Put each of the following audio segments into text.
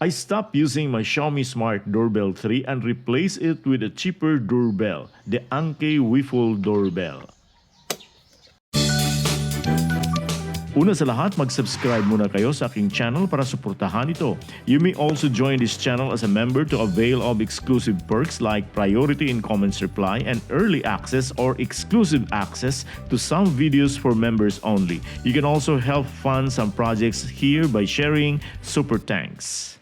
I stopped using my Xiaomi Smart Doorbell 3 and replaced it with a cheaper doorbell, the Annke Whiffle Doorbell. Una sa lahat, mag-subscribe muna kayo sa aking channel para suportahan ito. You may also join this channel as a member to avail of exclusive perks like priority in comments reply and early access or exclusive access to some videos for members only. You can also help fund some projects here by sharing super thanks.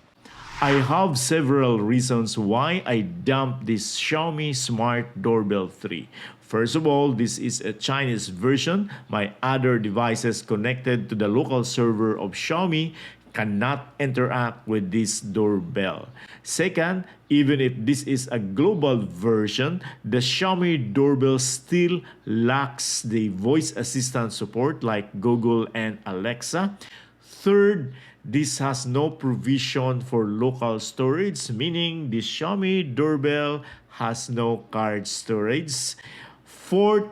I have several reasons why I dumped this Xiaomi Smart Doorbell 3. First of all, this is a Chinese version. My other devices connected to the local server of Xiaomi cannot interact with this doorbell. Second, even if this is a global version, the Xiaomi doorbell still lacks the voice assistant support like Google and Alexa. Third, this has no provision for local storage, meaning the Xiaomi doorbell has no card storage. Fourth,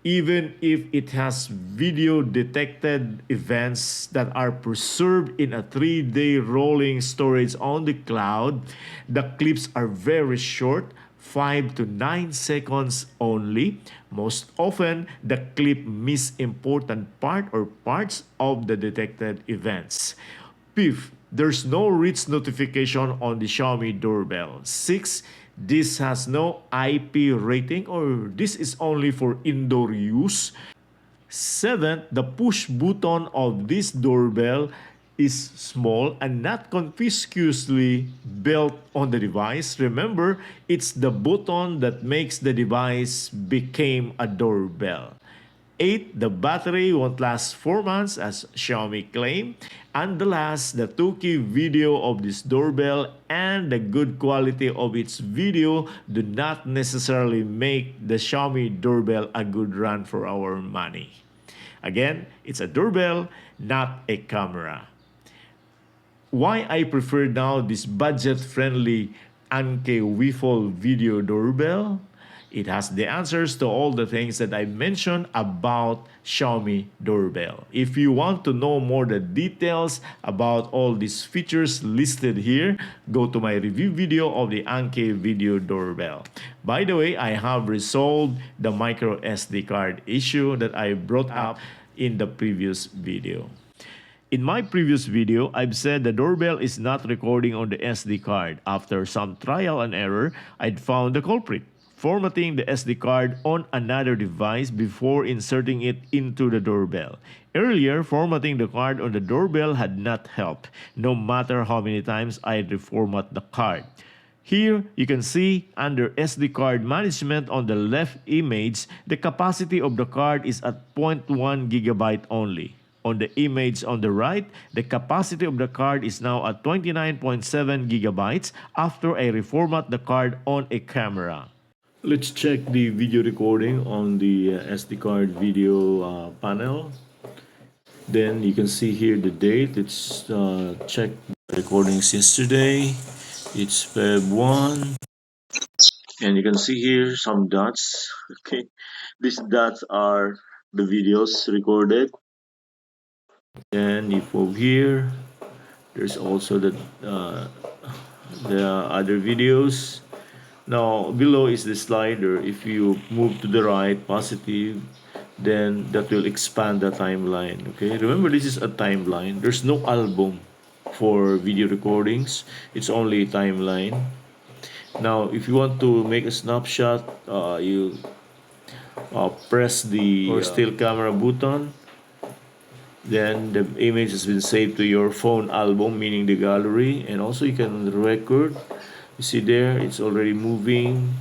even if it has video detected events that are preserved in a 3-day rolling storage on the cloud, the clips are very short, 5 to 9 seconds only. Most often, the clip miss important part or parts of the detected events. Fifth, there's no rich notification on the Xiaomi doorbell. 6, this has no IP rating or this is only for indoor use. 7, the push button of this doorbell is small and not conspicuously built on the device. Remember, it's the button that makes the device become a doorbell. 8, the battery won't last 4 months as Xiaomi claim. And the last, the 2K video of this doorbell and the good quality of its video do not necessarily make the Xiaomi doorbell a good run for our money. Again, it's a doorbell, not a camera. Why I prefer now this budget-friendly Annke Whiffle video doorbell? It has the answers to all the things that I mentioned about Xiaomi doorbell. If you want to know more the details about all these features listed here, go to my review video of the Annke video doorbell. By the way, I have resolved the micro SD card issue that I brought up in the previous video. In my previous video, I've said the doorbell is not recording on the SD card. After some trial and error, I'd found the culprit. Formatting the SD card on another device before inserting it into the doorbell. Earlier, formatting the card on the doorbell had not helped, no matter how many times I'd reformat the card. Here, you can see under SD card management on the left image, the capacity of the card is at 0.1 gigabyte only. On the image on the right, the capacity of the card is now at 29.7 gigabytes after I reformat the card on a camera. Let's check the video recording on the SD card video panel. Then you can see here the date. Let's check the recordings yesterday. It's Feb 1. And you can see here some dots. Okay, these dots are the videos recorded. And if over here, there's also the other videos. Now, below is the slider. If you move to the right, positive, then that will expand the timeline. Okay, remember this is a timeline. There's no album for video recordings. It's only a timeline. Now, if you want to make a snapshot, you press the still camera button. Then the image has been saved to your phone album, meaning the gallery, and also you can record. You see there, it's already moving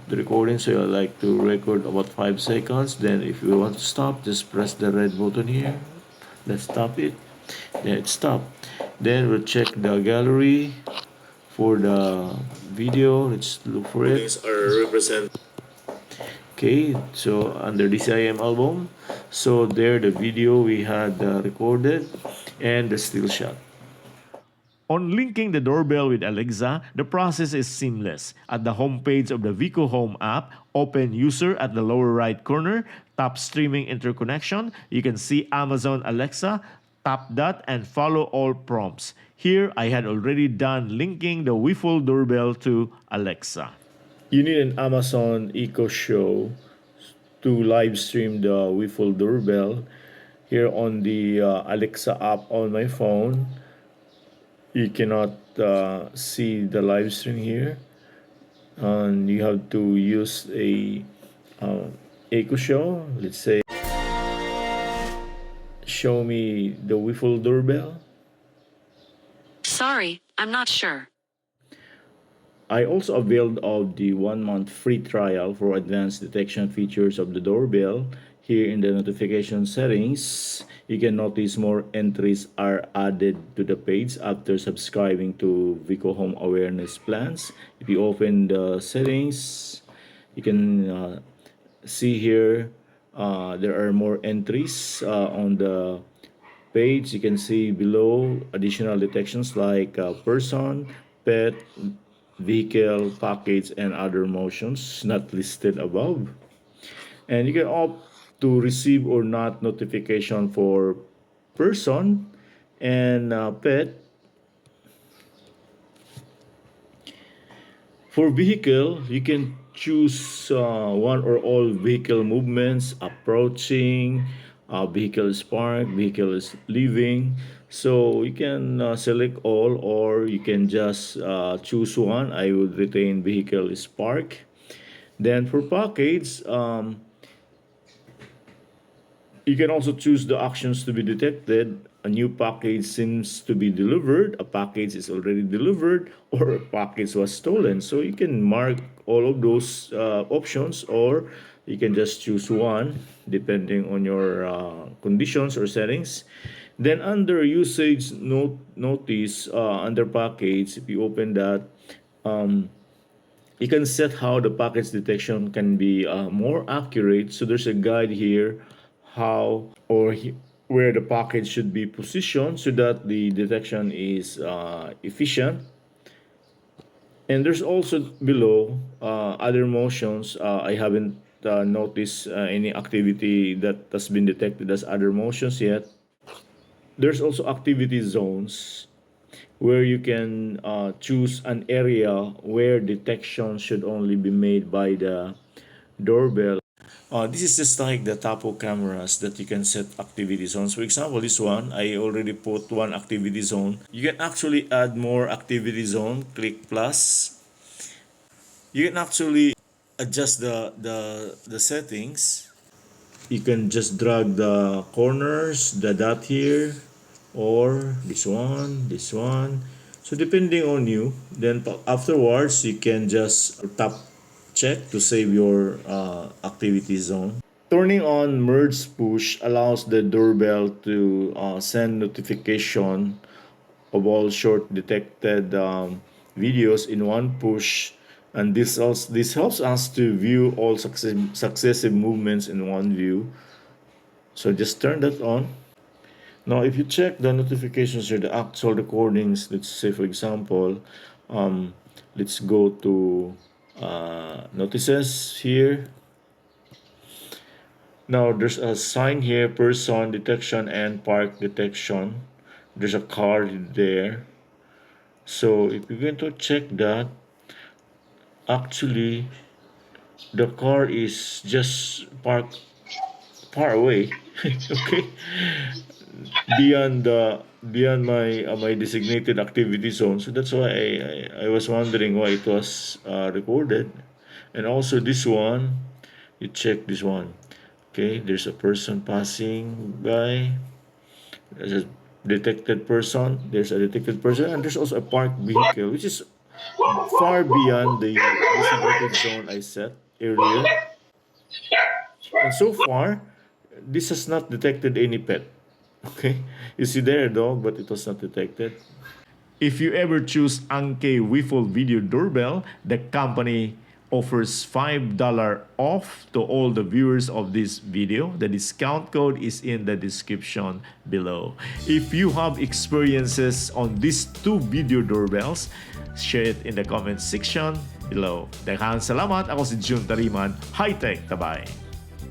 the recording, so I like to record about 5 seconds. Then if you want to stop, just press the red button here. Let's stop it. Then it stopped. Then we'll check the gallery for the video. Let's look for it. These are represent. Okay, so under DCIM album, so there the video we had recorded and the still shot. On linking the doorbell with Alexa, the process is seamless. At the homepage of the Vico Home app, open User at the lower right corner, tap Streaming Interconnection. You can see Amazon Alexa, Tap that and follow all prompts. Here, I had already done linking the Whiffle Doorbell to Alexa. You need an Amazon Echo Show to live stream the Whiffle Doorbell. Here on the Alexa app on my phone, you cannot see the live stream here, and you have to use a Echo Show. Let's say, show me the Whiffle Doorbell. Sorry, I'm not sure. I also availed of the 1 month free trial for advanced detection features of the doorbell. Here in the notification settings, you can notice more entries are added to the page after subscribing to Vico Home Awareness Plans. If you open the settings, you can see here there are more entries on the page. You can see below additional detections like person, pet, vehicle, package, and other motions not listed above. And you can opt to receive or not notification for person and pet. For vehicle, you can choose one or all vehicle movements, approaching, vehicle is parked, vehicle is leaving. So you can select all, or you can just choose one. I would retain vehicle is parked. Then for package, you can also choose the actions to be detected. A new package seems to be delivered, a package is already delivered, or a package was stolen. So you can mark all of those options, or you can just choose one depending on your conditions or settings. Then under usage notice, under package, if you open that, you can set how the package detection can be more accurate. So there's a guide here how where the package should be positioned so that the detection is efficient. And there's also below other motions. I haven't noticed any activity that has been detected as other motions yet. There's also activity zones where you can choose an area where detection should only be made by the doorbell. This is just like the Tapo cameras that you can set activity zones. For example, this one, I already put one activity zone. You can actually add more activity zone. Click plus. You can actually adjust the settings. You can just drag the corners, the dot here, or this one. So depending on you, then afterwards you can just tap check to save your activity zone. Turning on merge push allows the doorbell to send notification of all short detected videos in one push, and this helps us to view all successive movements in one view. So just turn that on. Now, if you check the notifications or the actual recordings, let's say for example, let's go to notices here. Now there's a sign here, person detection and park detection. There's a car there. So if you're going to check that, actually the car is just parked far away. Okay, beyond my designated activity zone. So that's why I was wondering why it was recorded. And also this one, you check this one. Okay, there's a person passing by. There's a detected person. There's a detected person, and there's also a parked vehicle, which is far beyond the designated zone I set earlier. And so far, this has not detected any pet. Okay, you see there a dog, but it was not detected. If you ever choose Annke Whiffle Video Doorbell, the company offers $5 off to all the viewers of this video. The discount code is in the description below. If you have experiences on these two video doorbells, share it in the comment section below. Daghang salamat. Ako si Jun Tariman. High Tech Tabay.